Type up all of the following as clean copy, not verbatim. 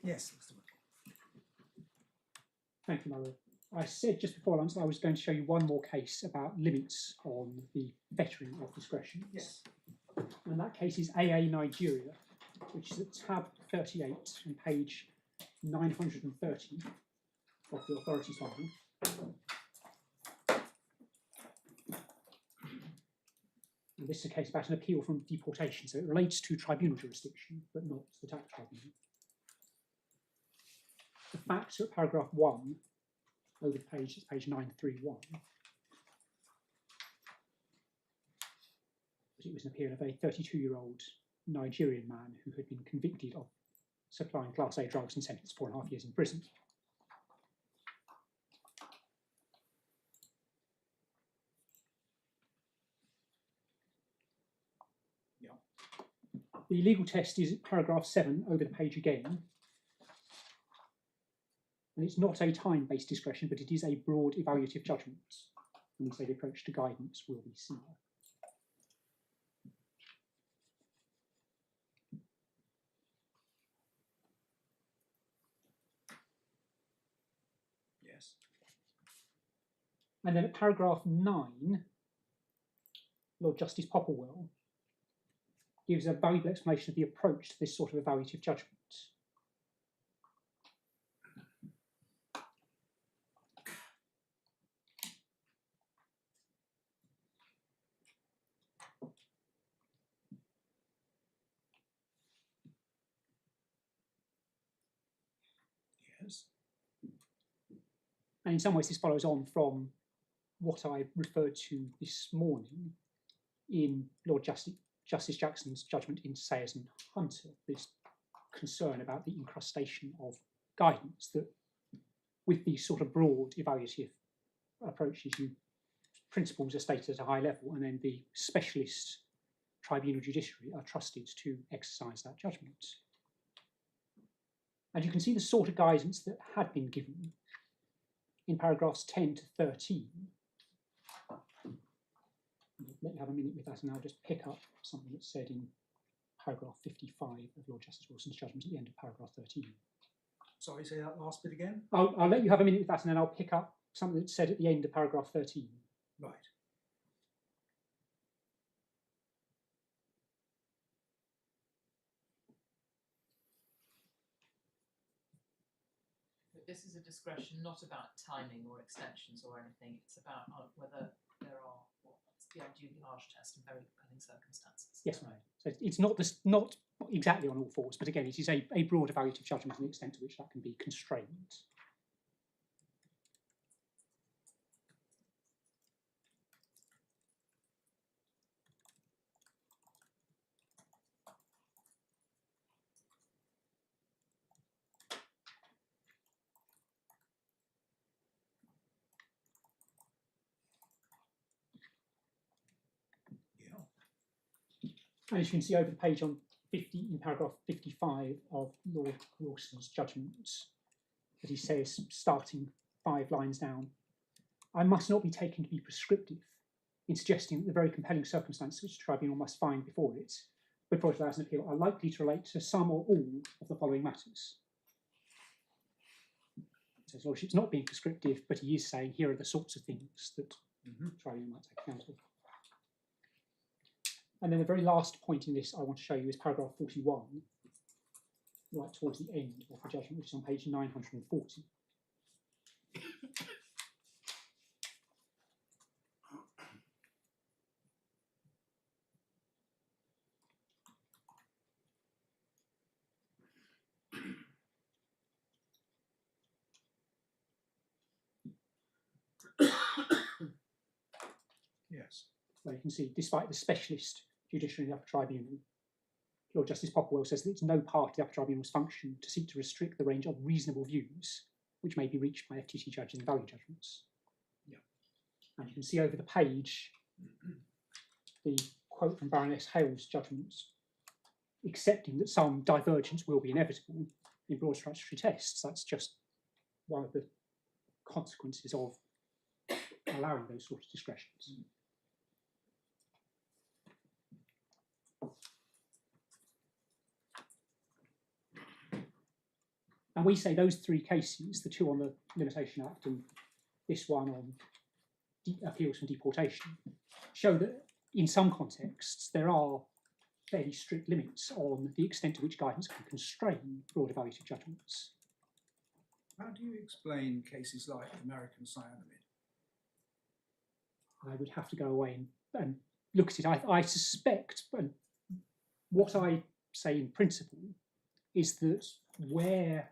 Yes, Mr. Whipple. Thank you, Mother. I said just before lunch that I was going to show you one more case about limits on the fettering of discretion. Yes. And that case is AA Nigeria, which is at tab 38 on page 930 of the authorities file. And this is a case about an appeal from deportation, so it relates to tribunal jurisdiction, but not the tax tribunal. The facts are at paragraph 1 over the page, it's page 931. It was an appeal of a 32-year-old Nigerian man who had been convicted of supplying Class A drugs and sentenced to 4.5 years in prison. Yeah. The legal test is paragraph 7 over the page again. And it's not a time-based discretion, but it is a broad evaluative judgment. And we say the approach to guidance will be similar. Yes. And then at paragraph 9, Lord Justice Popplewell gives a valuable explanation of the approach to this sort of evaluative judgment. Yes. And in some ways, this follows on from what I referred to this morning in Lord Justice Jackson's judgment in Sayers and Hunter, this concern about the incrustation of guidance, that with these sort of broad evaluative approaches, principles are stated at a high level, and then the specialist tribunal judiciary are trusted to exercise that judgment. And you can see the sort of guidance that had been given in paragraphs 10 to 13. Let you have a minute with that, and I'll just pick up something that's said in paragraph 55 of Lord Justice Wilson's judgment at the end of paragraph 13. Sorry, say that last bit again. I'll let you have a minute with that, and then I'll pick up something that's said at the end of paragraph 13. Right. This is a discretion not about timing or extensions or anything. It's about whether there are what's the unduly harsh test in very compelling circumstances. Yes, right. So it's not exactly on all fours, but again, it is a broad evaluative judgment and the extent to which that can be constrained. And as you can see over the page on 50, in paragraph 55 of Lord Wilson's judgment, that he says, starting 5 lines down, I must not be taken to be prescriptive in suggesting that the very compelling circumstances which the tribunal must find before it allows an appeal are likely to relate to some or all of the following matters. So his lordship's not being prescriptive, but he is saying here are the sorts of things that the tribunal might take account of. And then the very last point in this I want to show you is paragraph 41, right towards the end of the judgment, which is on page 940. Yes. Where you can see, despite the specialist judiciary in the Upper Tribunal, Lord Justice Popplewell says that it's no part of the Upper Tribunal's function to seek to restrict the range of reasonable views which may be reached by FTC judges in value judgments. Yeah. And you can see over the page the quote from Baroness Hale's judgment, accepting that some divergence will be inevitable in broad statutory tests. That's just one of the consequences of allowing those sorts of discretions. And we say those three cases, the two on the Limitation Act and this one on appeals from deportation, show that in some contexts there are fairly strict limits on the extent to which guidance can constrain broad evaluative judgments. How do you explain cases like American cyanamide? I would have to go away and look at it. I suspect, and what I say in principle, is that where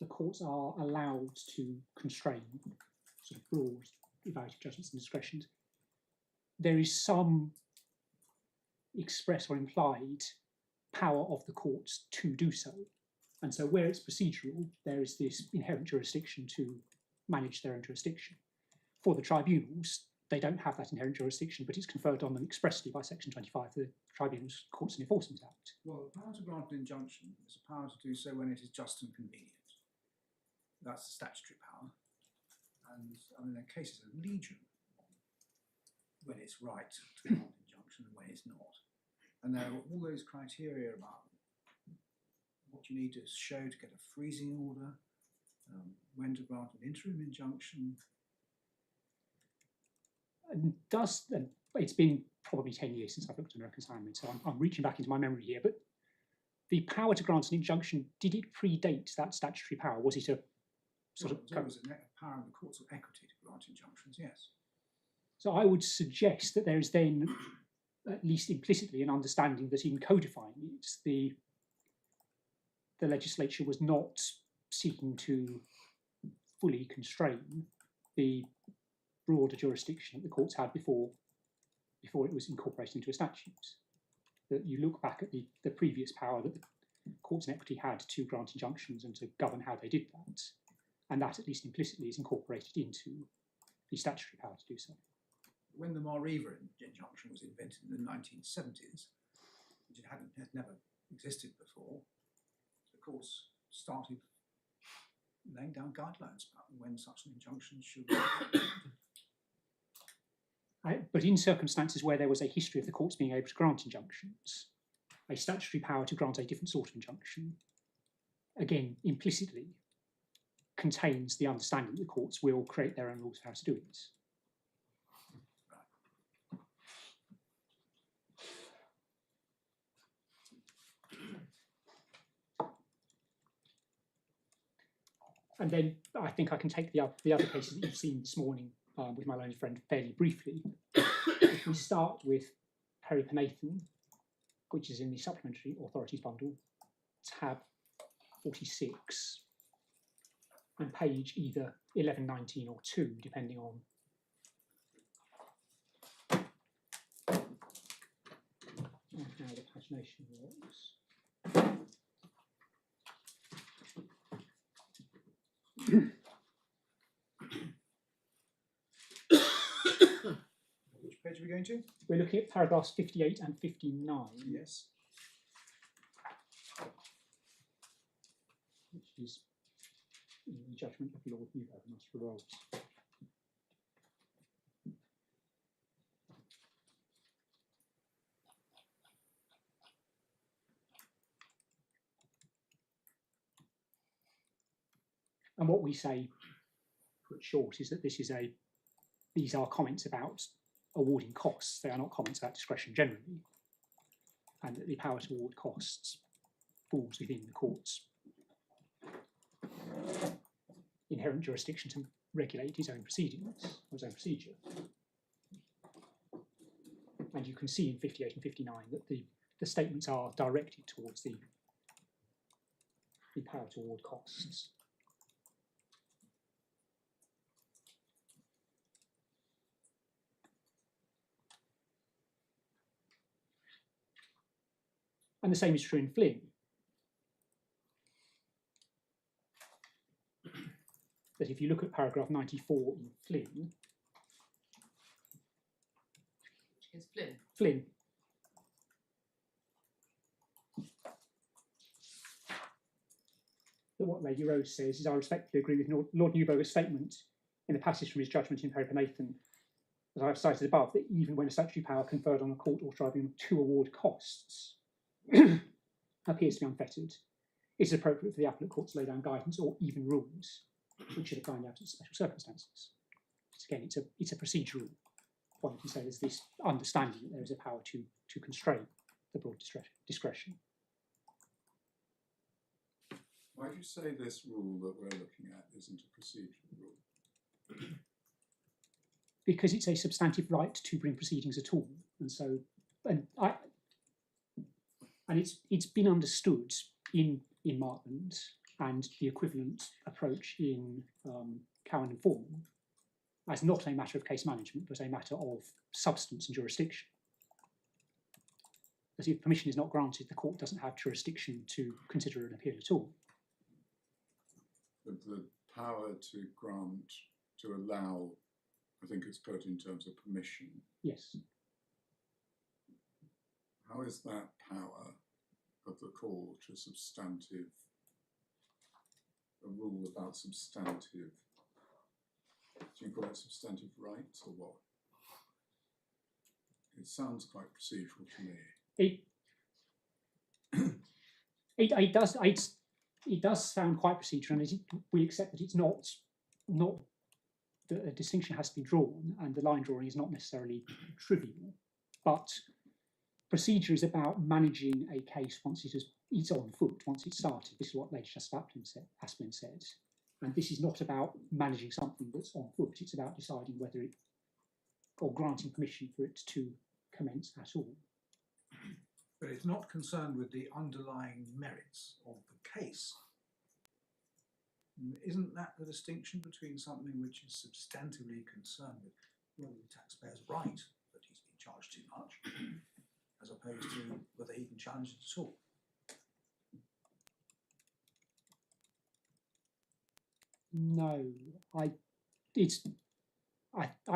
the courts are allowed to constrain sort of broad evaluative judgments and discretions, there is some express or implied power of the courts to do so. And so where it's procedural, there is this inherent jurisdiction to manage their own jurisdiction. For the tribunals, they don't have that inherent jurisdiction, but it's conferred on them expressly by Section 25 of the Tribunals, Courts and Enforcement Act. Well, the power to grant an injunction is a power to do so when it is just and convenient. That's the statutory power. And I mean, there are cases of legion when it's right to grant an injunction and when it's not. And there are all those criteria about what you need to show to get a freezing order, when to grant an interim injunction. And it's been probably 10 years since I've looked at American cyanamide, so I'm reaching back into my memory here, but the power to grant an injunction, did it predate that statutory power? Was it a sort of... There was a power in the courts of equity to grant injunctions, yes. So I would suggest that there is then, at least implicitly, an understanding that in codifying it, the legislature was not seeking to fully constrain the broader jurisdiction that the courts had before it was incorporated into a statute. That you look back at the previous power that the courts in equity had to grant injunctions and to govern how they did that, and that at least implicitly is incorporated into the statutory power to do so. When the Mariva injunction was invented in the 1970s, which had never existed before, the courts started laying down guidelines about when such an injunction should be. But in circumstances where there was a history of the courts being able to grant injunctions, a statutory power to grant a different sort of injunction, again, implicitly contains the understanding that the courts will create their own rules for how to do it. And then I think I can take the other cases that you've seen this morning with my learned friend fairly briefly. If we start with Peripanathan, which is in the Supplementary Authorities Bundle, tab 46, and page either 1119 or 2, depending on how the pagination works. Which page are we going to? We're looking at paragraphs 58 and 59. Yes. Which is in the judgment of Lord Newberg and Master Rolls. And what we say, put short, is that these are comments about awarding costs. They are not comments about discretion generally, and that the power to award costs falls within the court's inherent jurisdiction to regulate his own proceedings, or his own procedure. And you can see in 58 and 59 that the statements are directed towards the power to award costs. And the same is true in Flynn. That if you look at paragraph 94 in Flynn. Which is Flynn? Flynn. That what Lady Rose says is, I respectfully agree with Lord Newberger's statement in the passage from his judgment in Peripanathan, as I have cited above, that even when a statutory power conferred on a court or tribunal to award costs appears to be unfettered, It's appropriate for the appellate court to lay down guidance or even rules which should apply in the absence of special circumstances. Again, it's a procedural point. You say there's this understanding that there is a power to constrain the broad discretion. Why do you say this rule that we're looking at isn't a procedural rule? Because it's a substantive right to bring proceedings at all, and so it's been understood in Markland and the equivalent approach in Cowan and Form as not a matter of case management, but a matter of substance and jurisdiction. That if permission is not granted, the court doesn't have jurisdiction to consider an appeal at all. But the power to grant, to allow, I think it's put in terms of permission. Yes. How is that power of the court a substantive, a rule about substantive, do you call it substantive rights or what? It sounds quite procedural to me. It does sound quite procedural, and we accept that it's not that a distinction has to be drawn, and the line drawing is not necessarily trivial, but procedure is about managing a case once it's on foot, once it's started. This is what Lady Justice Aspelin said. And this is not about managing something that's on foot, it's about deciding whether it, or granting permission for it to commence at all. But it's not concerned with the underlying merits of the case. Isn't that the distinction between something which is substantively concerned with whether the taxpayer's right that he's been charged too much, as opposed to whether he can challenge it at all? No, I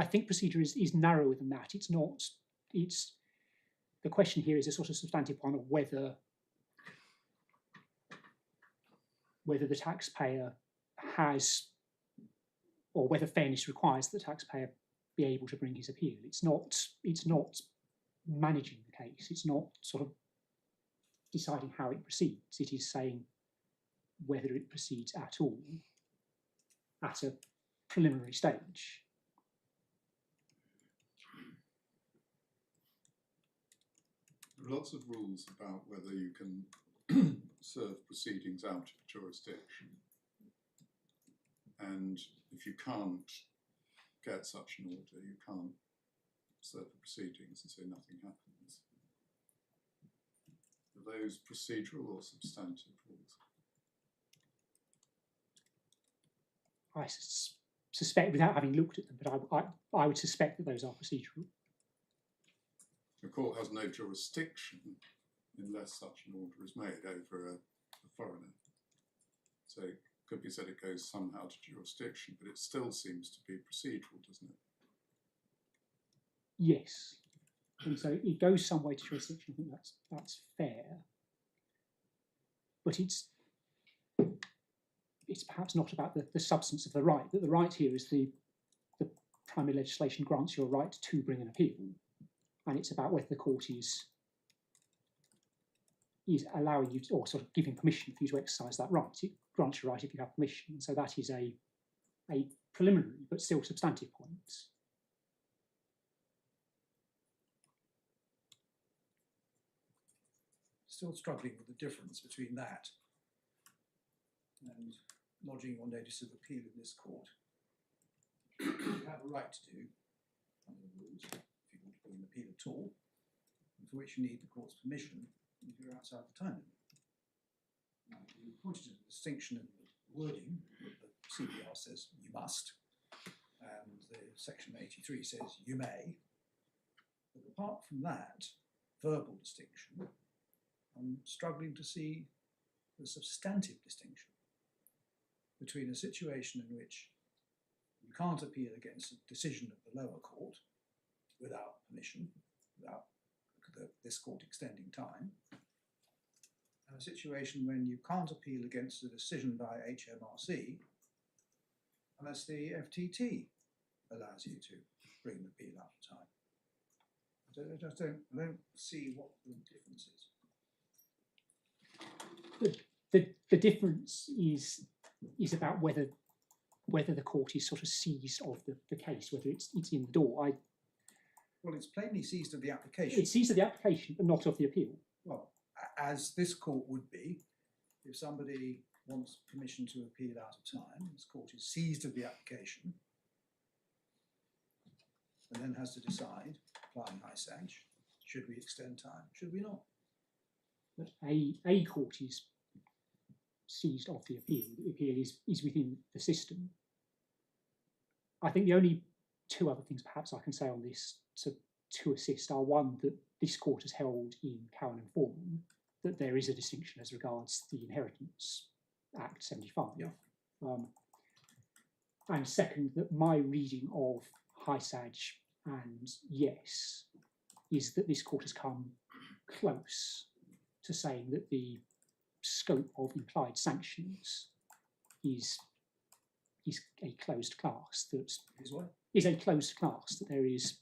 think procedure is narrower than that. It's not. It's the question here is a sort of substantive one of whether the taxpayer has, or whether fairness requires the taxpayer be able to bring his appeal. It's not managing the case. It's not sort of deciding how it proceeds. It is saying whether it proceeds at all at a preliminary stage. There are lots of rules about whether you can serve proceedings out of jurisdiction. And if you can't get such an order, you can't serve the proceedings, and so nothing happens. Are those procedural or substantive rules? I suspect, without having looked at them, but I would suspect that those are procedural. The court has no jurisdiction unless such an order is made over a foreigner. So it could be said it goes somehow to jurisdiction, but it still seems to be procedural, doesn't it? Yes. And so it goes some way to jurisdiction. I think that's fair. But it's perhaps not about the substance of the right. That the right here is the primary legislation grants you a right to bring an appeal, and it's about whether the court is allowing you to, or sort of giving permission for you to exercise that right. It grants you a right if you have permission. And so that is a preliminary but still substantive point. Still struggling with the difference between that and lodging your notice of appeal in this court. You have a right to do, under the rules, if you want to bring an appeal at all, and for which you need the court's permission if you're outside the time limit. Now, you pointed to the distinction in the wording that the CBR says you must, and the section 83 says you may. But apart from that verbal distinction, I'm struggling to see the substantive distinction between a situation in which you can't appeal against a decision of the lower court without permission, without this court extending time, and a situation when you can't appeal against a decision by HMRC unless the FTT allows you to bring the appeal out of time. I don't see what the difference is. the difference is about whether the court is sort of seized of the case, whether it's in the door. Well, it's plainly seized of the application. It's seized of the application, but not of the appeal. Well, as this court would be, if somebody wants permission to appeal out of time, this court is seized of the application and then has to decide, applying HISAG, should we extend time, should we not? But a court is seized of the appeal. The appeal is within the system. I think the only two other things perhaps I can say on this to assist are, one, that this court has held in Cowan and Foreman that there is a distinction as regards the Inheritance Act 75. Yeah. And second, that my reading of HISAG and Yes is that this court has come close to saying that the scope of implied sanctions is a closed class. That Is what? is a closed class. That there is,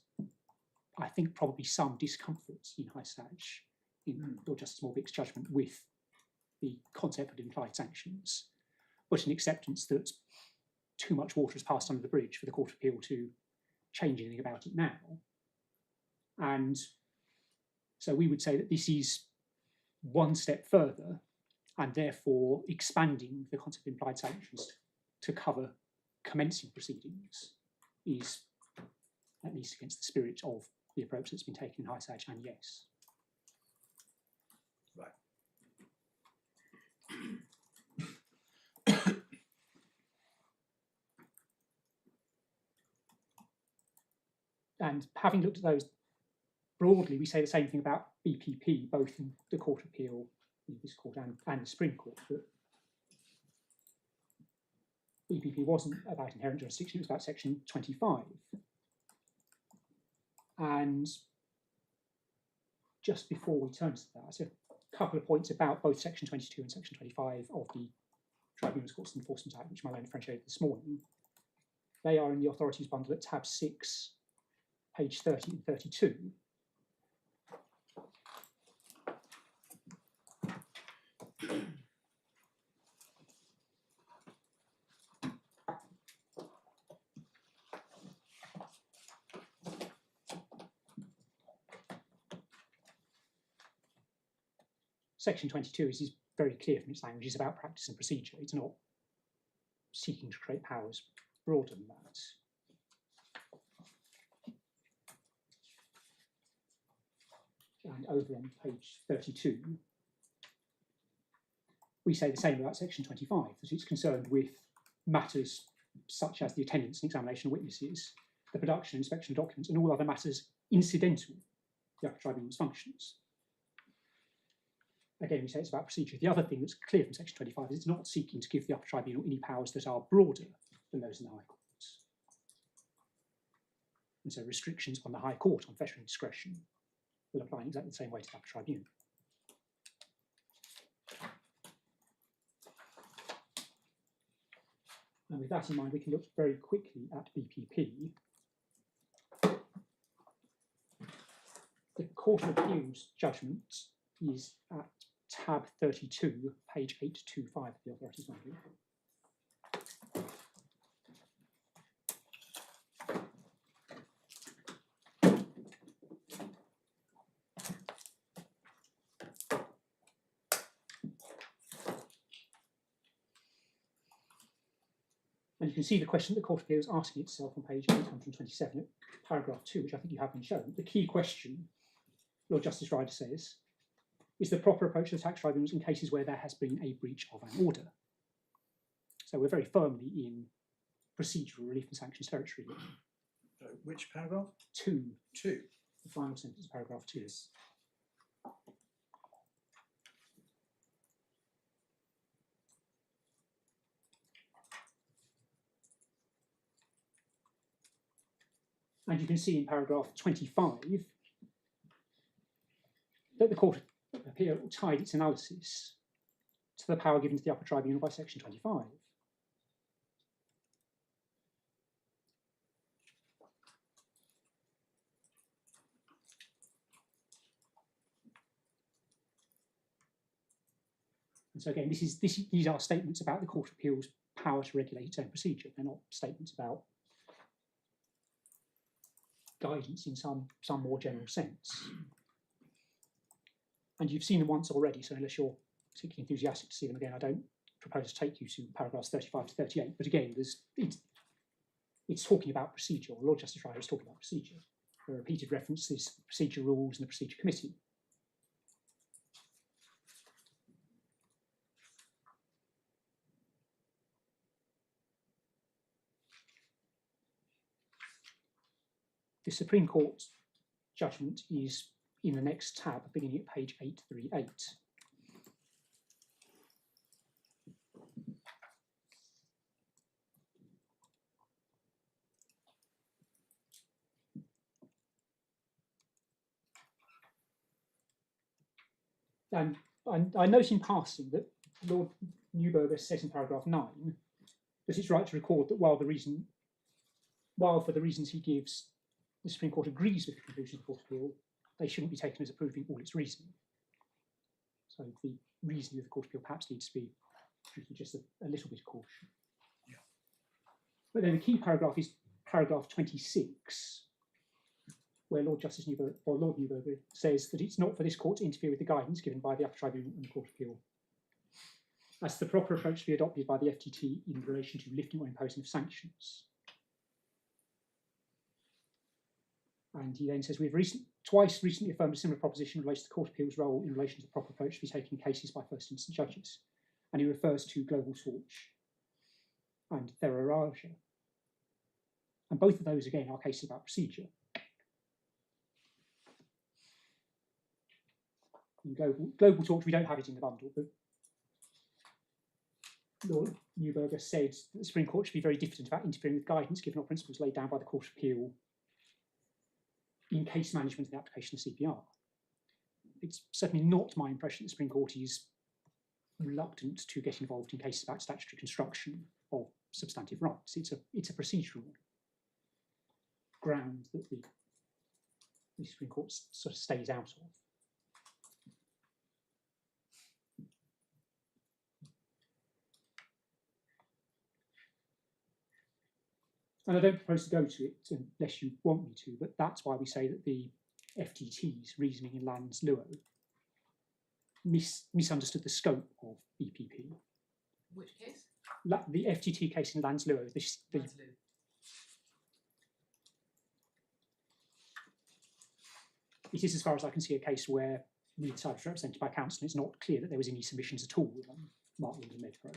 I think, probably some discomfort in HISAG, in Lord Justice Morbick's judgment, with the concept of implied sanctions, but an acceptance that too much water has passed under the bridge for the Court of Appeal to change anything about it now. And so we would say that this is one step further, and therefore expanding the concept of implied sanctions to cover commencing proceedings is at least against the spirit of the approach that's been taken in HISAG and Yes. Right. And having looked at those broadly, we say the same thing about BPP, both in the Court of Appeal, in this court, and the Supreme Court, that BPP wasn't about inherent jurisdiction, it was about Section 25. And just before we turn to that, a couple of points about both Section 22 and Section 25 of the Tribunal's Courts and Enforcement Act, which my learned friend showed this morning. They are in the authorities bundle at tab 6, page 30 and 32. Section 22 is very clear from its language. It's about practice and procedure. It's not seeking to create powers broader than that. And over on page 32, we say the same about Section 25, that it's concerned with matters such as the attendance and examination of witnesses, the production and inspection of documents, and all other matters incidental to the Upper Tribunal's functions. Again, we say it's about procedure. The other thing that's clear from Section 25 is it's not seeking to give the Upper Tribunal any powers that are broader than those in the High Courts. And so restrictions on the High Court on veteran discretion will apply in exactly the same way to the Upper Tribunal. And with that in mind, we can look very quickly at BPP. The Court of Appeal's judgment is at tab 32, page 825 of the authorities manual. And you can see the question that the Court of Appeal is asking itself on page 827, paragraph 2, which I think you have been shown. The key question, Lord Justice Ryder says, is the proper approach to the tax tribunals in cases where there has been a breach of an order. So we're very firmly in procedural relief and sanctions territory. Which paragraph? 2. 2. The final sentence of paragraph 2. Yes. And you can see in paragraph 25 that the Court of Appeal tied its analysis to the power given to the Upper Tribunal by Section 25. And so again, these are statements about the Court of Appeal's power to regulate its own procedure. They're not statements about guidance in some more general sense. And you've seen them once already, so unless you're particularly enthusiastic to see them again, I don't propose to take you to paragraphs 35 to 38. But again, it's talking about procedure. Lord Justice Ryder is talking about procedure. There are repeated references to procedure rules and the procedure committee. The Supreme Court judgment is in the next tab, beginning at page 838. And I note in passing that Lord Neuberger says in paragraph 9 that it's right to record that while for the reasons he gives, the Supreme Court agrees with the conclusion of the Court of Appeal, they shouldn't be taken as approving all its reasoning. So the reasoning of the Court of Appeal perhaps needs to be treated just a little bit of caution. Yeah. But then the key paragraph is paragraph 26, where Lord Neuberger says that it's not for this court to interfere with the guidance given by the Upper Tribunal and the Court of Appeal. That's the proper approach to be adopted by the FTT in relation to lifting or imposing of sanctions. And he then says, we've twice recently affirmed a similar proposition in relation to the Court of Appeal's role in relation to the proper approach to be taken in cases by first instance judges. And he refers to Global Torch and therein. And both of those, again, are cases about procedure. In Global Torch, we don't have it in the bundle, but Lord Neuberger said that the Supreme Court should be very diffident about interfering with guidance given our principles laid down by the Court of Appeal in case management and the application of CPR. It's certainly not my impression that the Supreme Court is reluctant to get involved in cases about statutory construction of substantive rights. It's a procedural ground that the Supreme Court sort of stays out of. And I don't propose to go to it unless you want me to, but that's why we say that the FTT's reasoning in Lands Luo misunderstood the scope of EPP. Which case? The FTT case in Lands Luo. It is, as far as I can see, a case where neither side was represented by counsel. It's not clear that there was any submissions at all on Martland and Medpro.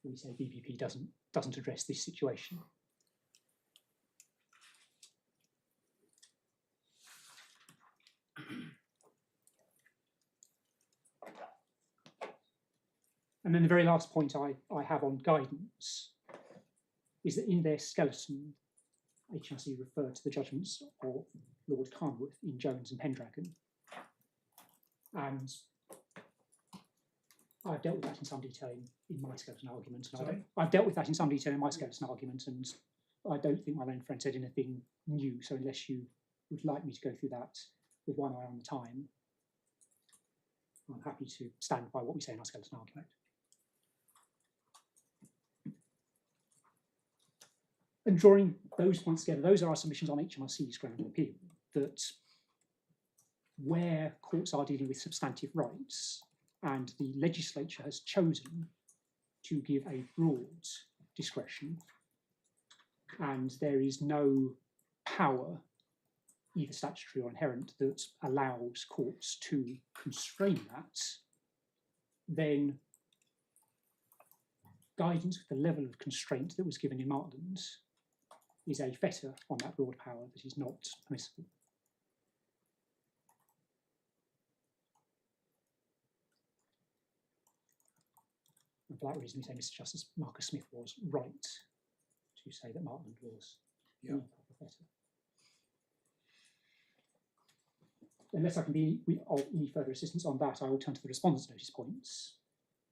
We say BPP doesn't address this situation. And then the very last point I have on guidance is that in their skeleton, HMRC referred to the judgments of Lord Carnworth in Jones and Pendragon. And I've dealt with that in some detail in my skeleton argument. And I've dealt with that in some detail in my skeleton argument, and I don't think my own friend said anything new. So unless you would like me to go through that with one eye on the time, I'm happy to stand by what we say in our skeleton argument. And drawing those points together, those are our submissions on HMRC's ground of appeal, that where courts are dealing with substantive rights, and the legislature has chosen to give a broad discretion, and there is no power, either statutory or inherent, that allows courts to constrain that, then guidance with the level of constraint that was given in Martland is a fetter on that broad power that is not permissible. And for that reason, we say Mr. Justice Marcus Smith was right to say that Martland was the proper fetter. Unless I can be of any further assistance on that, I will turn to the Respondents' Notice points.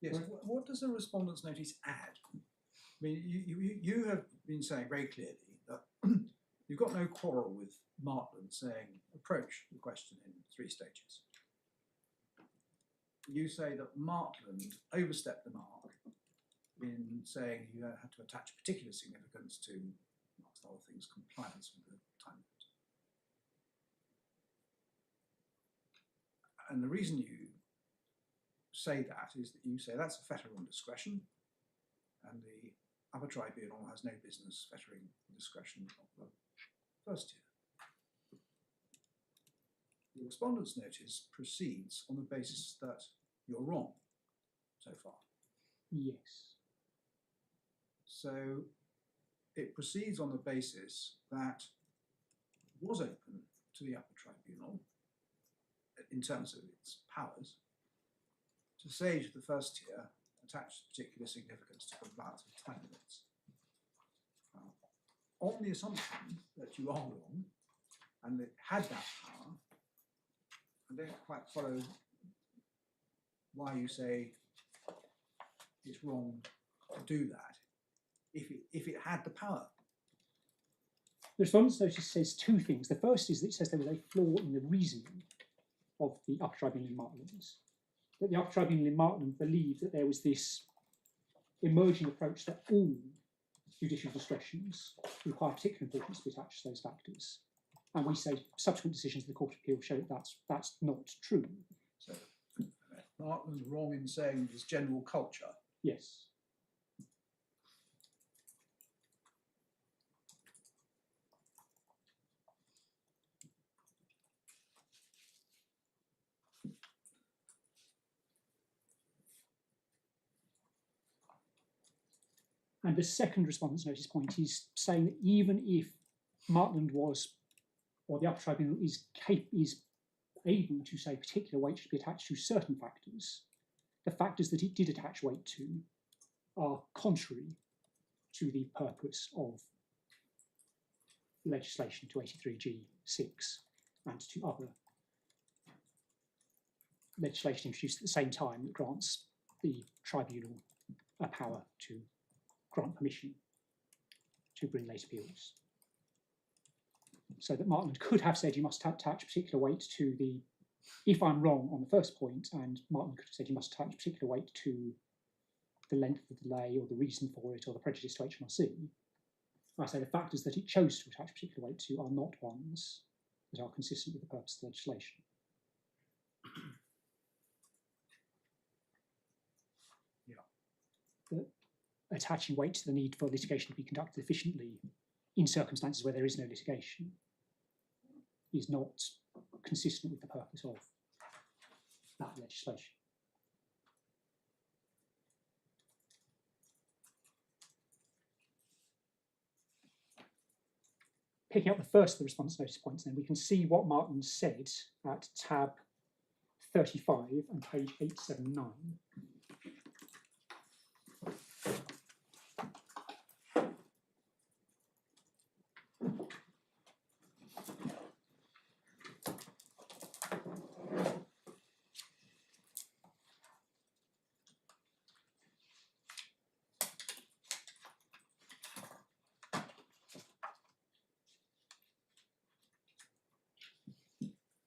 Yes, what does the Respondents' Notice add? I mean, you have been saying very clearly that you've got no quarrel with Martland saying approach the question in 3 stages. You say that Martland overstepped the mark in saying you had to attach particular significance to, amongst other things, compliance with the time limit. And the reason you say that is that you say that's a fetter on discretion, and the Upper Tribunal has no business fettering the discretion of the First Tier. The Respondents' notice proceeds on the basis that you're wrong so far. Yes. So it proceeds on the basis that it was open to the Upper Tribunal in terms of its powers to say to the First Tier, attach particular significance to compliance with time limits. On the assumption that you are wrong and it had that power, I don't quite follow why you say it's wrong to do that if it had the power. The Respondents' notice says 2 things. The first is that it says there was a flaw in the reasoning of the Upper Tribunal in Martland. That the Upper Tribunal in Martland believed that there was this emerging approach that all judicial discretions require particular importance to be attached to those factors. And we say subsequent decisions of the Court of Appeal show that that's not true. So Martland's wrong in saying there's general culture. Yes. And the second Respondents' notice point is saying that even if Martland was, or the Upper Tribunal is able to say particular weight should be attached to certain factors, the factors that it did attach weight to are contrary to the purpose of legislation 283G6 and to other legislation introduced at the same time that grants the tribunal a power to grant permission to bring late appeals. So that Martland could have said you must attach particular weight to the, if I'm wrong on the first point, and Martland could have said you must attach particular weight to the length of the delay or the reason for it or the prejudice to HMRC. I say the factors that it chose to attach particular weight to are not ones that are consistent with the purpose of the legislation. Yeah. Attaching weight to the need for litigation to be conducted efficiently in circumstances where there is no litigation is not consistent with the purpose of that legislation. Picking up the first of the Respondents' notice points, then we can see what Martland said at tab 35 and page 879.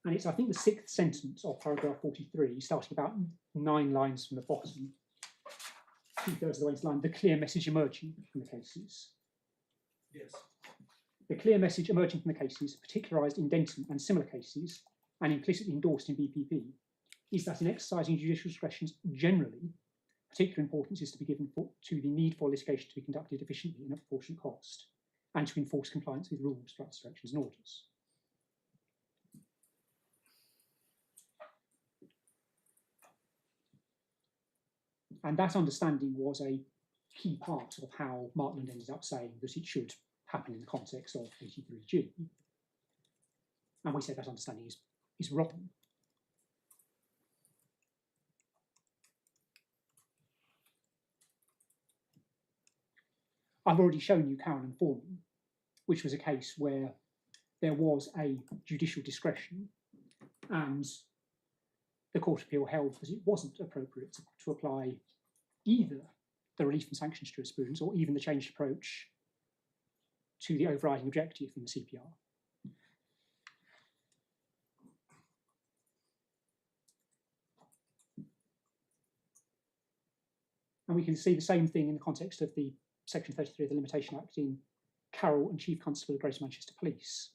And it's, I think, the 6th sentence of paragraph 43, starting about 9 lines from the bottom, 2/3 of the way into the line, the clear message emerging from the cases. Yes. The clear message emerging from the cases, particularised in Denton and similar cases, and implicitly endorsed in BPP, is that in exercising judicial discretions generally, particular importance is to be given to the need for litigation to be conducted efficiently and at proportionate cost, and to enforce compliance with rules, practice, directions, and orders. And that understanding was a key part of how Martland ended up saying that it should happen in the context of 83G. And we say that understanding is wrong. I've already shown you Cowan and Foreman, which was a case where there was a judicial discretion and the Court of Appeal held that it wasn't appropriate to apply either the relief and sanctions jurisprudence or even the changed approach to the overriding objective in the CPR. And we can see the same thing in the context of the Section 33 of the Limitation Act in Carroll and Chief Constable of Greater Manchester Police,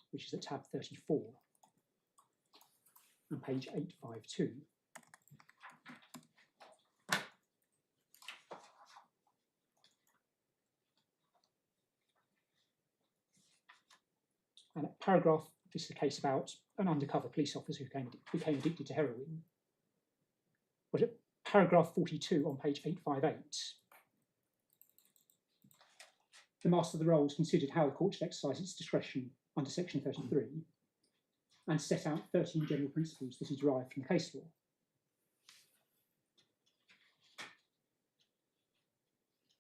which is at tab 34 on page 852. And at paragraph, this is a case about an undercover police officer who became addicted to heroin. But at paragraph 42 on page 858, the Master of the Rolls considered how the court should exercise its discretion under Section 33 and set out 13 general principles that he derived from the case law.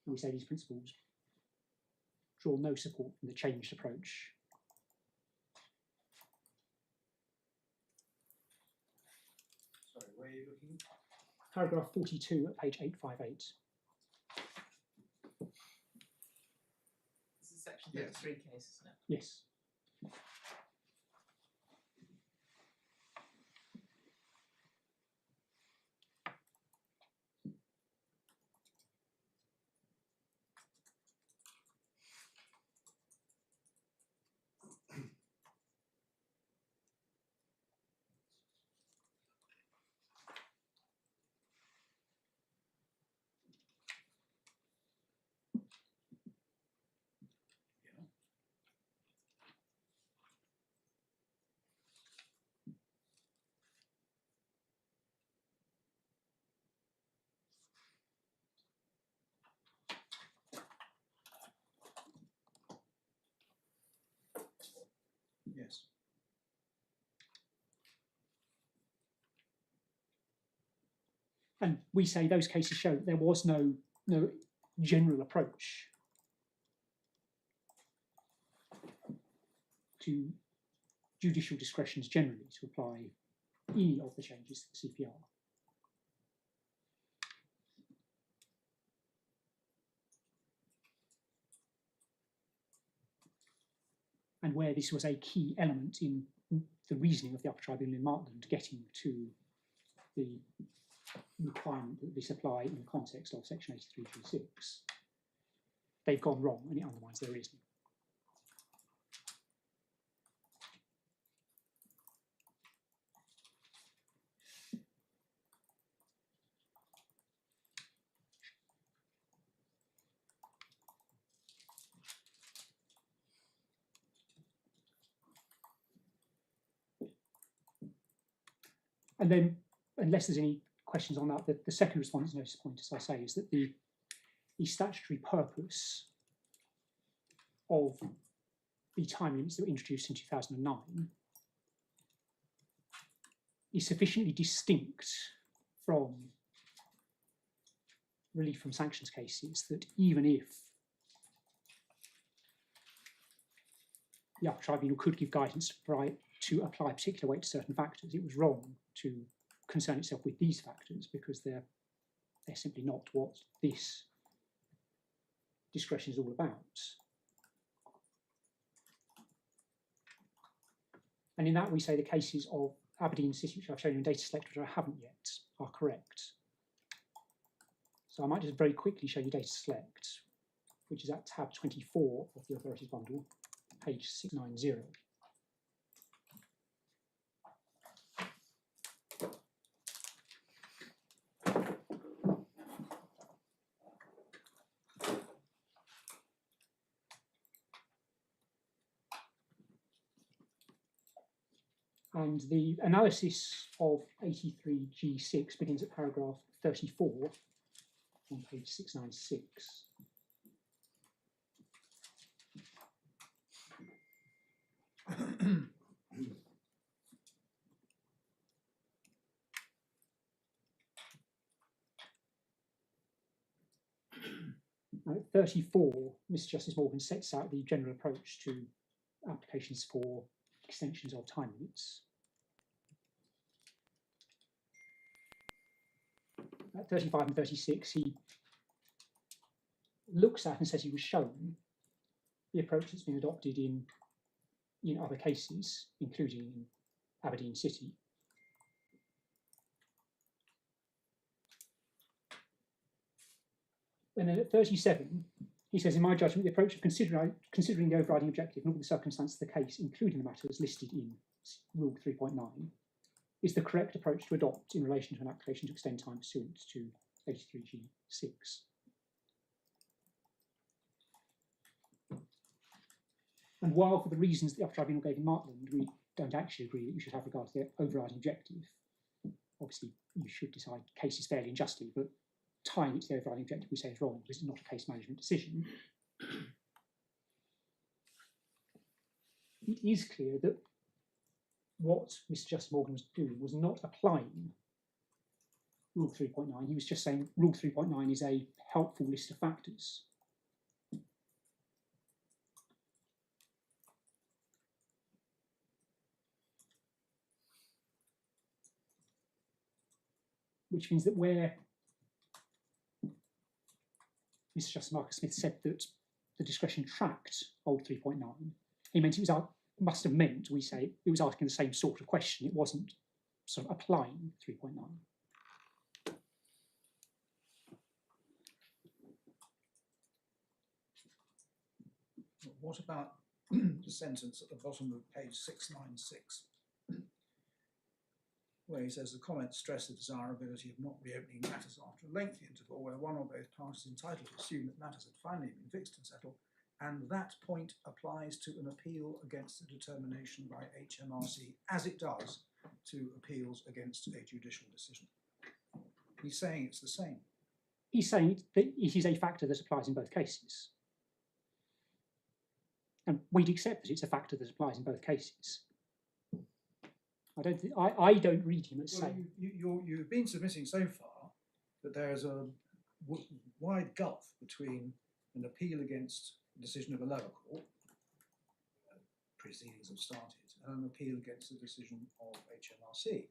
And we say these principles draw no support from the changed approach. Sorry, where are you looking? Paragraph 42 at page 858. This is Section Yes. 33 case, isn't it? Yes. Yes. And we say those cases show that there was no general approach to judicial discretions generally to apply any of the changes to the CPR. And where this was a key element in the reasoning of the Upper Tribunal in Martland getting to the requirement that this apply in the context of Section 83G6, they've gone wrong and it undermines their reasoning. And then, unless there's any questions on that, the second respondent's notice point, as I say, is that the statutory purpose of the time limits that were introduced in 2009 is sufficiently distinct from relief from sanctions cases that even if the Upper Tribunal could give guidance to apply particular weight to certain factors, it was wrong to concern itself with these factors because they're simply not what this discretion is all about. And in that we say the cases of Aberdeen City, which I've shown you in data select, which I haven't yet, are correct. So I might just very quickly show you data select, which is at tab 24 of the authorities bundle, page 690. And the analysis of 83G6 begins at paragraph 34 on page 696. And at 34, Mr. Justice Morgan sets out the general approach to applications for extensions of time limits. At 35 and 36, he looks at and says he was shown the approach that's been adopted in other cases, including in Aberdeen City. And then at 37, he says, in my judgment, the approach of considering the overriding objective and all the circumstances of the case, including the matters listed in Rule 3.9, is the correct approach to adopt in relation to an application to extend time pursuant to 83G6. And while for the reasons the Upper Tribunal gave in Markland, we don't actually agree that you should have regard to the overriding objective. Obviously, you should decide cases fairly and justly, but tying it to the overriding objective we say is wrong because it's not a case management decision. It is clear that what Mr. Justice Morgan was doing was not applying Rule 3.9. He was just saying Rule 3.9 is a helpful list of factors. Which means that where Mr. Justice Marcus Smith said that the discretion tracked old 3.9, he meant must have meant, we say, it was asking the same sort of question. It wasn't sort of applying 3.9. What about the sentence at the bottom of page 696, where he says the comments stress the desirability of not reopening matters after a lengthy interval where one or both parties is entitled to assume that matters had finally been fixed and settled, and that point applies to an appeal against a determination by HMRC as it does to appeals against a judicial decision. He's saying it's the same. He's saying that it is a factor that applies in both cases. And we'd accept that it's a factor that applies in both cases. I don't read him as saying. You've been submitting so far that there's a wide gulf between an appeal against the decision of a lower court, proceedings have started, and an appeal against the decision of HMRC.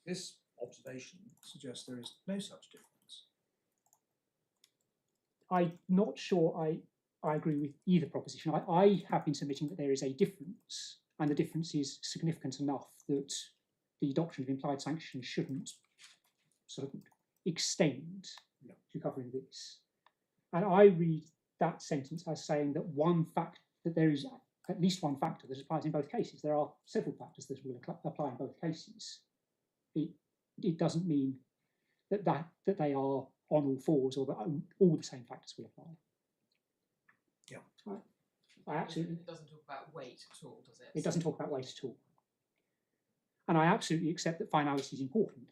This observation suggests there is no such difference. I'm not sure I agree with either proposition. I have been submitting that there is a difference, and the difference is significant enough that the doctrine of implied sanction shouldn't sort of extend to covering this. And I read that sentence as saying that that there is at least one factor that applies in both cases. There are several factors that will apply in both cases. It doesn't mean that they are on all fours or that all the same factors will apply. Yeah. I absolutely. It doesn't talk about weight at all, does it? It doesn't talk about weight at all. And I absolutely accept that finality is important.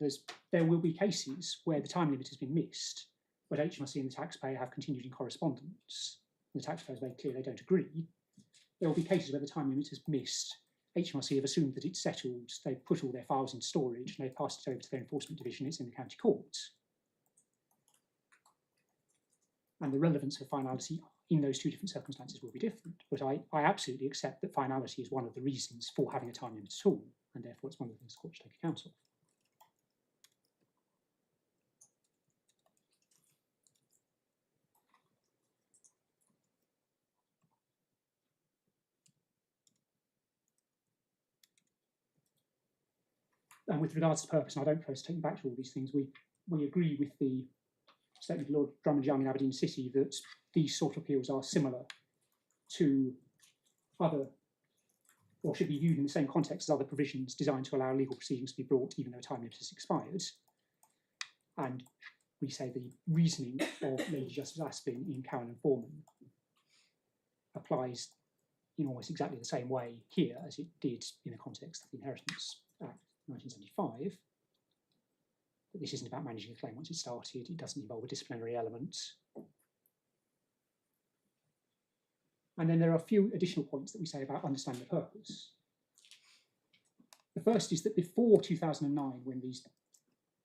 There will be cases where the time limit has been missed, but HMRC and the taxpayer have continued in correspondence. And the taxpayer is very clear they don't agree. There will be cases where the time limit has missed. HMRC have assumed that it's settled, they've put all their files in storage, and they've passed it over to their enforcement division, it's in the county courts. And the relevance of finality in those two different circumstances will be different. But I absolutely accept that finality is one of the reasons for having a time limit at all, and therefore it's one of the things the court should take account of. And with regards to purpose, and I don't propose to take you back to all these things, we agree with the statement of Lord Drummond Young in Aberdeen City that these sort of appeals are similar to other, or should be viewed in the same context as other provisions designed to allow legal proceedings to be brought even though time limit has expired. And we say the reasoning of Lady Justice Aspin in Cowan and Foreman applies in almost exactly the same way here as it did in the context of the Inheritance Act 1975. But this isn't about managing a claim once it's started, it doesn't involve a disciplinary element. And then there are a few additional points that we say about understanding the purpose. The first is that before 2009, when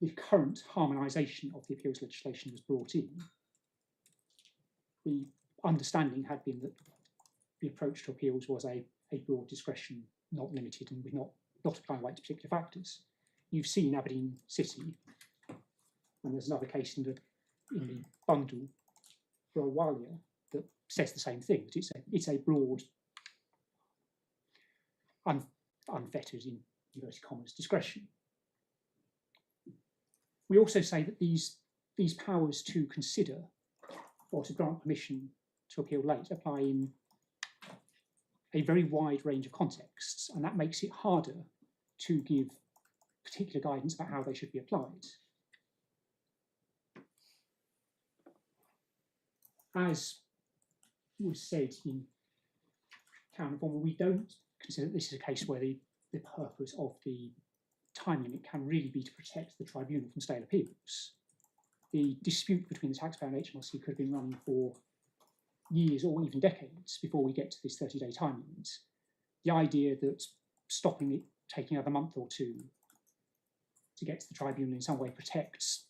the current harmonisation of the appeals legislation was brought in, the understanding had been that the approach to appeals was a broad discretion, not limited, and with not applying weight to particular factors. You've seen Aberdeen City, and there's another case in the bundle for a while that says the same thing, that it's a broad, unfettered, in inverted commas, discretion. We also say that these powers to consider or to grant permission to appeal late apply in a very wide range of contexts, and that makes it harder to give particular guidance about how they should be applied. As was said in Town Reform, we don't consider that this is a case where the purpose of the time limit can really be to protect the tribunal from stale appeals. The dispute between the taxpayer and HMRC could have been running for years or even decades before we get to this 30-day time limit. The idea that stopping it, taking another month or two to get to the tribunal in some way protects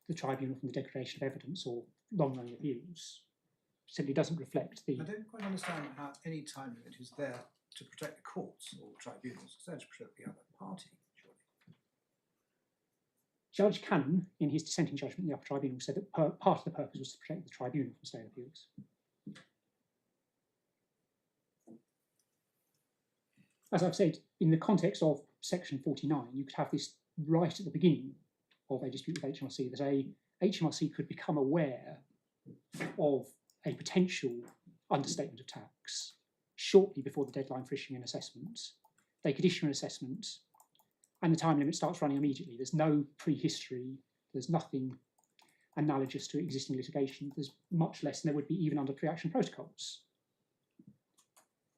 the tribunal from the degradation of evidence or long-running appeals simply doesn't reflect the... I don't quite understand how any time limit is there to protect the courts or tribunals. It's there to protect the other party, surely. Judge Cannon, in his dissenting judgment in the Upper Tribunal, said that part of the purpose was to protect the tribunal from stale appeals. As I've said, in the context of Section 49, you could have this right at the beginning of a dispute with HMRC, that a HMRC could become aware of a potential understatement of tax shortly before the deadline for issuing an assessment. They could issue an assessment and the time limit starts running immediately. There's no prehistory, there's nothing analogous to existing litigation, there's much less than there would be even under pre-action protocols.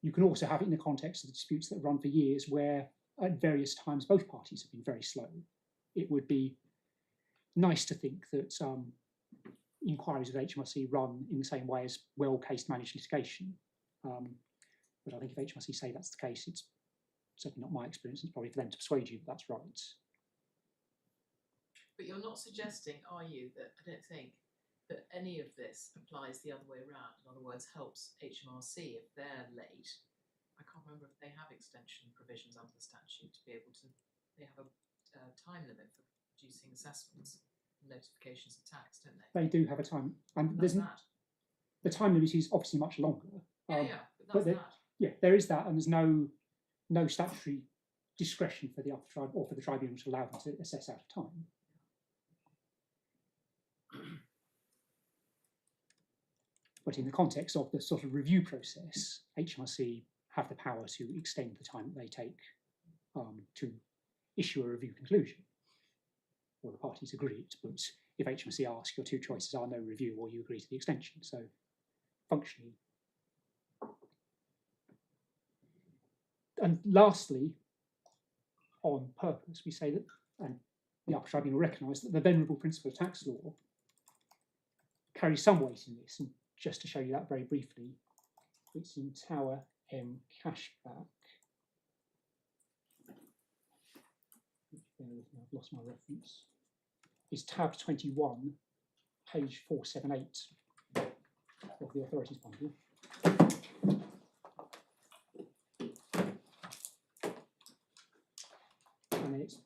You can also have it in the context of the disputes that run for years where at various times both parties have been very slow. It would be nice to think that inquiries with HMRC run in the same way as well-cased managed litigation. But I think if HMRC say that's the case, it's certainly not my experience. It's probably for them to persuade you that that's right. But you're not suggesting, are you, that I don't think that any of this applies the other way around? In other words, helps HMRC if they're late. I can't remember if they have extension provisions under the statute to be able to, they have a time limit for producing assessments and notifications of tax, don't they? They do have a time, and That's there's that. the time limit is obviously much longer. Yeah, but but that's that. Yeah, there is that, and there's no statutory discretion for the upper tribe or for the tribunal to allow them to assess out of time. But in the context of the sort of review process, HMRC have the power to extend the time that they take to issue a review conclusion. Or the parties agree it, but if HMRC ask, your two choices are no review or you agree to the extension. So functionally. And lastly, on purpose, we say that, and the Upper Tribunal recognise that the venerable principle of tax law carries some weight in this. And just to show you that very briefly, it's in Tower M Cashback. I've lost my reference. It's tab 21, page 478 of the authorities bundle. And then it's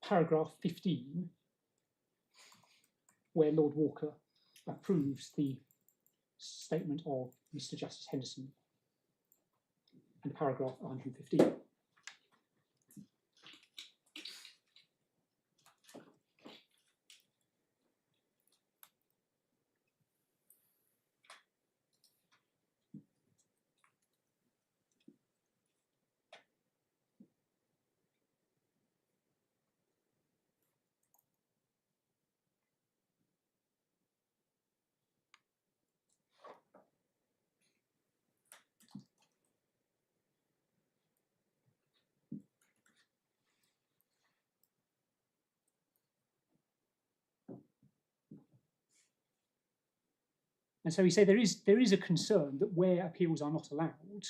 paragraph 15, where Lord Walker approves the statement of Mr. Justice Henderson, and paragraph 115. And so we say there is a concern that where appeals are not allowed,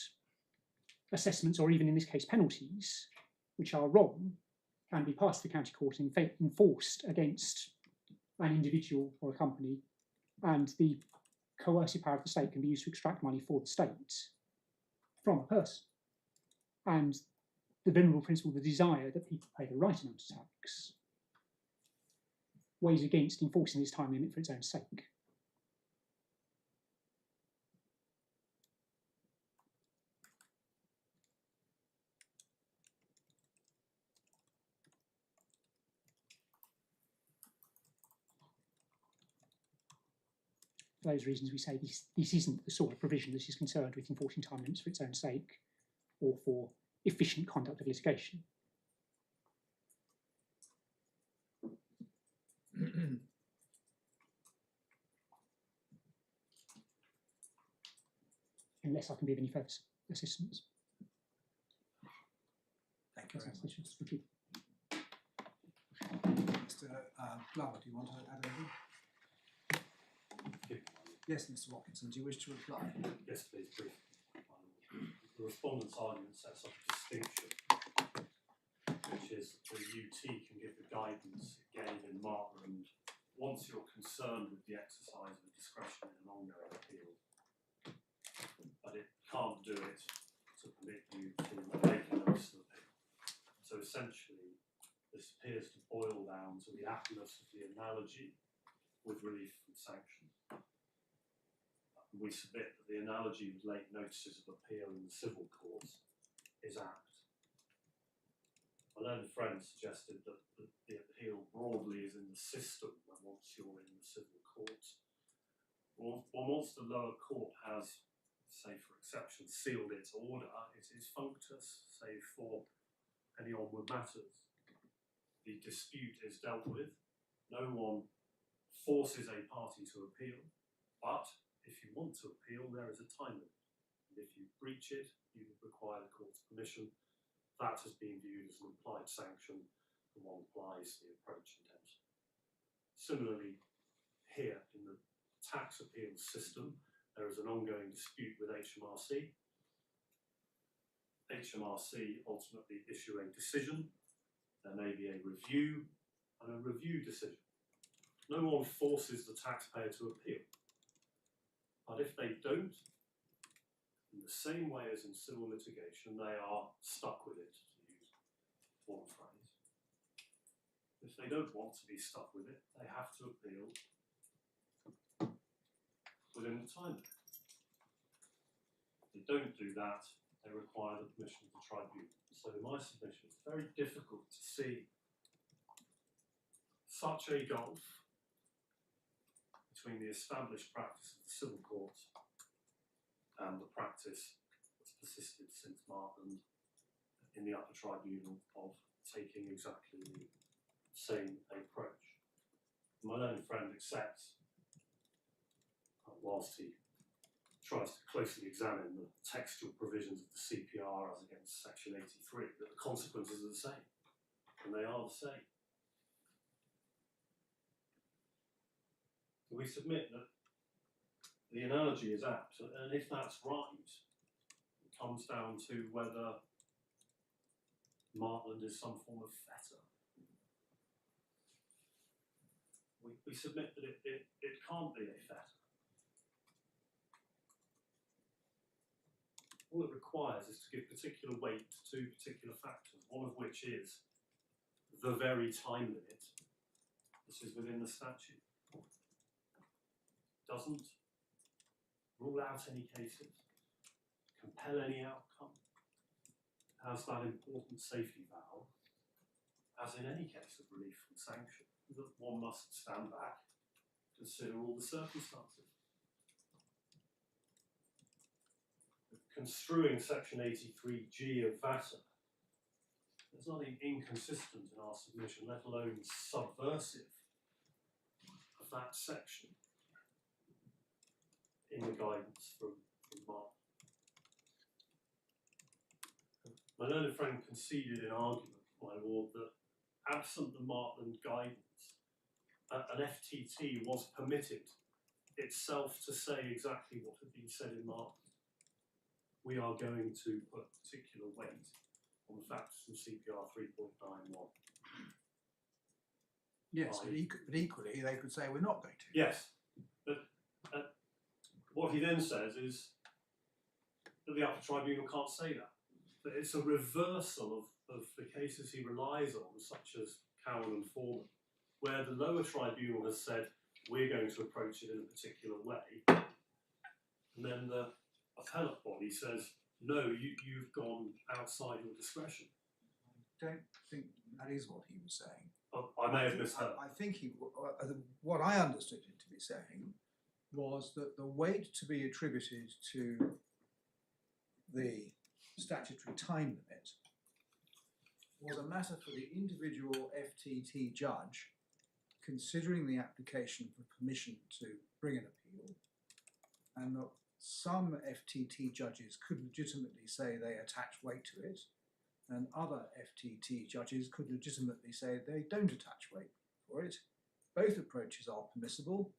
assessments, or even in this case penalties, which are wrong, can be passed to the county court and enforced against an individual or a company, and the coercive power of the state can be used to extract money for the state from a person. And the venerable principle, the desire that people pay the right amount of tax, weighs against enforcing this time limit for its own sake. For those reasons, we say this isn't the sort of provision that is concerned with enforcing time limits for its own sake or for efficient conduct of litigation. Unless I can be of any further assistance. Thank you very much. Thank you. Mr. Glover, do you want to add anything? Yes, Mr. Watkinson, do you wish to reply? Yes, please, brief. The respondent's argument sets up a distinction, which is that the UT can give the guidance it gave in Martland once you're concerned with the exercise of discretion in an ongoing appeal, but it can't do it to permit you to make a notice of appeal. So essentially, this appears to boil down to the aptness of the analogy with relief from sanction. We submit that the analogy with late notices of appeal in the civil courts is apt. My learned friend suggested that the appeal broadly is in the system when once you're in the civil courts. Well, once the lower court has, say for exception, sealed its order, it is functus, save for any onward matters. The dispute is dealt with. No one forces a party to appeal, but if you want to appeal, there is a time limit. And if you breach it, you require the court's permission. That has been viewed as an implied sanction, and one applies the approach intention. Similarly, here in the tax appeals system, there is an ongoing dispute with HMRC. HMRC ultimately issue a decision. There may be a review and a review decision. No one forces the taxpayer to appeal. But if they don't, in the same way as in civil litigation, they are stuck with it, to use one phrase. If they don't want to be stuck with it, they have to appeal within the time limit. If they don't do that, they require the permission of the tribunal. So in my submission, it's very difficult to see such a gulf between the established practice of the civil courts and the practice that's persisted since Martland in the Upper Tribunal of taking exactly the same approach. My learned friend accepts, whilst he tries to closely examine the textual provisions of the CPR as against Section 83, that the consequences are the same, and they are the same. We submit that the analogy is apt, and if that's right, it comes down to whether Martland is some form of fetter. We submit that it can't be a fetter. All it requires is to give particular weight to two particular factors, one of which is the very time limit. This is within the statute. Doesn't rule out any cases, compel any outcome, has that important safety valve, as in any case of relief from sanction, that one must stand back, consider all the circumstances. Construing Section 83G of VATA, there's nothing inconsistent in our submission, let alone subversive of that section in the guidance from Mark. My learned friend conceded in argument, my lord, that absent the Martland guidance, an FTT was permitted itself to say exactly what had been said in Martland. We are going to put particular weight on the factors from CPR 3.91. Yes, but equally they could say we're not going to. Yes, but what he then says is that the Upper Tribunal can't say that. That it's a reversal of the cases he relies on, such as Cowan and Foreman, where the lower tribunal has said we're going to approach it in a particular way, and then the appellate body says, no, you've gone outside your discretion. I don't think that is what he was saying. I may have misheard. I think what I understood him to be saying was that the weight to be attributed to the statutory time limit was a matter for the individual FTT judge considering the application for permission to bring an appeal, and that some FTT judges could legitimately say they attach weight to it, and other FTT judges could legitimately say they don't attach weight for it. Both approaches are permissible,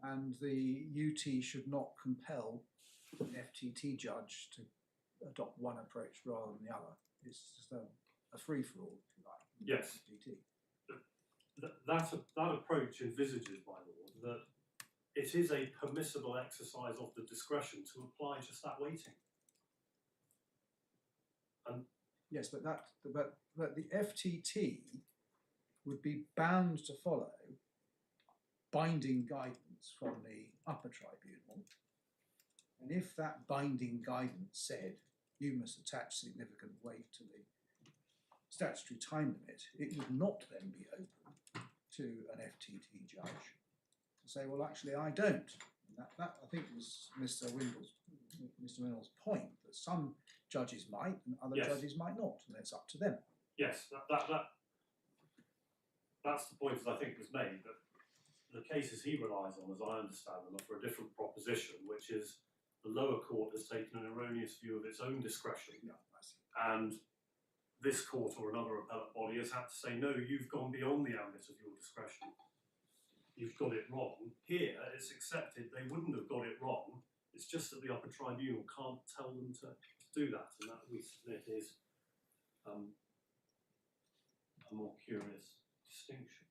and the UT should not compel an FTT judge to adopt one approach rather than the other. It's just a free-for-all, if you like. Yes. FTT. That approach envisages, my lord, that it is a permissible exercise of the discretion to apply just that weighting. And yes, but the FTT would be bound to follow binding guidance from the Upper Tribunal, and if that binding guidance said you must attach significant weight to the statutory time limit, it would not then be open to an FTT judge to say, well, actually, I don't. And that I think was Mr. Windle's point, that some judges might and other yes. judges might not, and it's up to them. Yes, that's the point that I think was made, that the cases he relies on, as I understand them, are for a different proposition, which is the lower court has taken an erroneous view of its own discretion. Yeah, I see. And this court or another appellate body has had to say, no, you've gone beyond the ambit of your discretion. You've got it wrong. Here, it's accepted they wouldn't have got it wrong. It's just that the Upper Tribunal can't tell them to do that, and that we submit is a more curious distinction.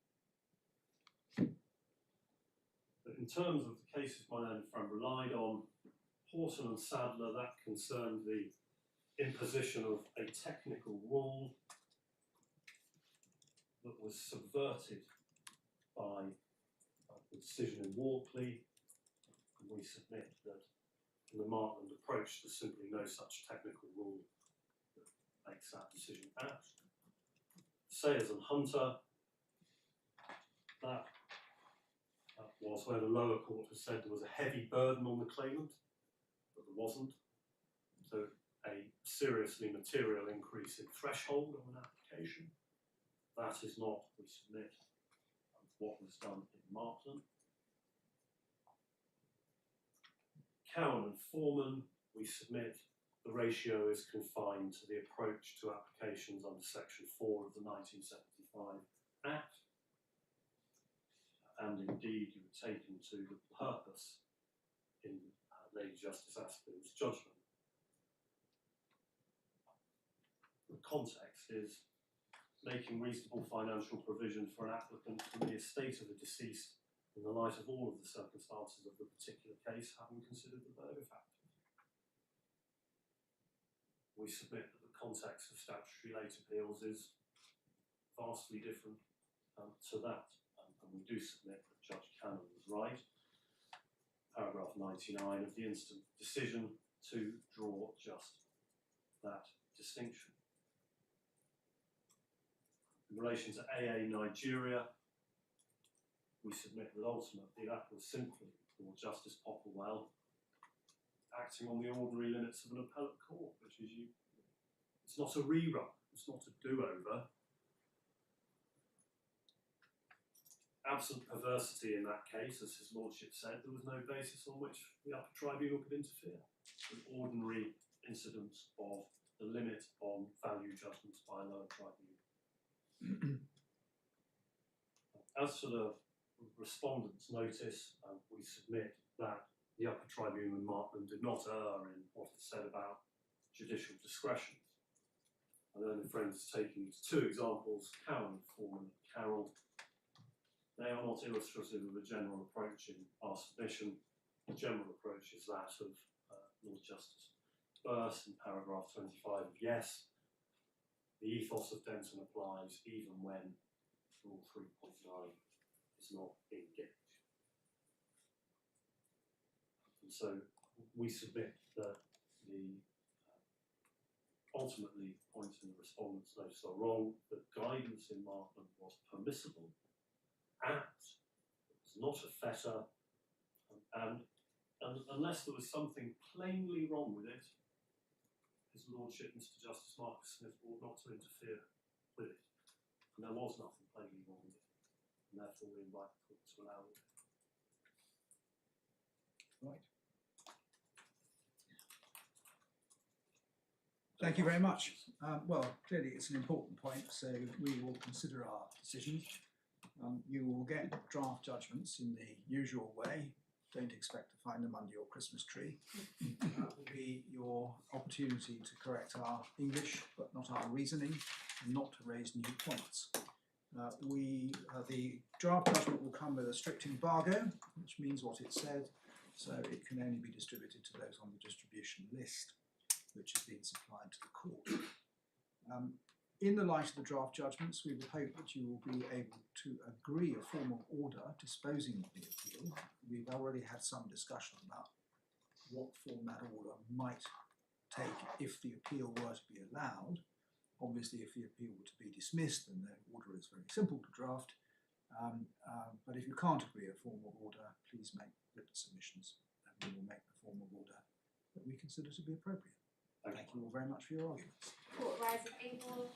But in terms of the cases my learned friend relied on, Horton and Sadler, that concerned the imposition of a technical rule that was subverted by the decision in Walkley, and we submit that in the Markland approach there's simply no such technical rule that makes that decision out. Sayers and Hunter, that was where the lower court has said there was a heavy burden on the claimant, but there wasn't. So a seriously material increase in threshold of an application. That is not, we submit, what was done in Markland. Cowan and Foreman, we submit the ratio is confined to the approach to applications under Section 4 of the 1975 Act. And indeed, you were taken to the purpose in Lady Justice Aspin's judgment. The context is making reasonable financial provision for an applicant from the estate of a deceased in the light of all of the circumstances of the particular case, having considered the Berger factors. We submit that the context of statutory late appeals is vastly different to that, and we do submit that Judge Cannon was right. Paragraph 99 of the instant decision to draw just that distinction. In relation to AA Nigeria, we submit that ultimately that was simply for Justice Popplewell acting on the ordinary limits of an appellate court, which is it's not a rerun, it's not a do-over. Absent perversity in that case, as his lordship said, there was no basis on which the Upper Tribunal could interfere with ordinary incidents of the limit on value judgments by a lower tribunal. As for the Respondents' notice, we submit that the Upper Tribunal in Markland did not err in what it said about judicial discretion. And then the friends taking two examples, Cowan, Foreman, and Carroll. They are not illustrative of a general approach in our submission. The general approach is that of Lord Justice Burse in paragraph 25 of Yes. The ethos of Denton applies even when Rule 3.9 is not engaged. And so we submit that the ultimately points in the Respondents' notice are wrong. The guidance in Markland was permissible, apt, it was not a fetter, And unless there was something plainly wrong with it, His Lordship, Mr. Justice Marcus Smith, ought not to interfere with it. And there was nothing plainly wrong with it, and therefore we invite the court to allow it. Right. Thank you very much. Well, clearly it's an important point, so we will consider our decision. You will get draft judgments in the usual way. Don't expect to find them under your Christmas tree. That will be your opportunity to correct our English, but not our reasoning, and not to raise new points. The draft judgment will come with a strict embargo, which means what it said, so it can only be distributed to those on the distribution list, which has been supplied to the court. In the light of the draft judgments, we would hope that you will be able to agree a formal order disposing of the appeal. We've already had some discussion about what form that order might take if the appeal were to be allowed. Obviously, if the appeal were to be dismissed, then the order is very simple to draft. But if you can't agree a formal order, please make written submissions, and we will make the formal order that we consider to be appropriate. Thank you all very much for your arguments. Court rise in April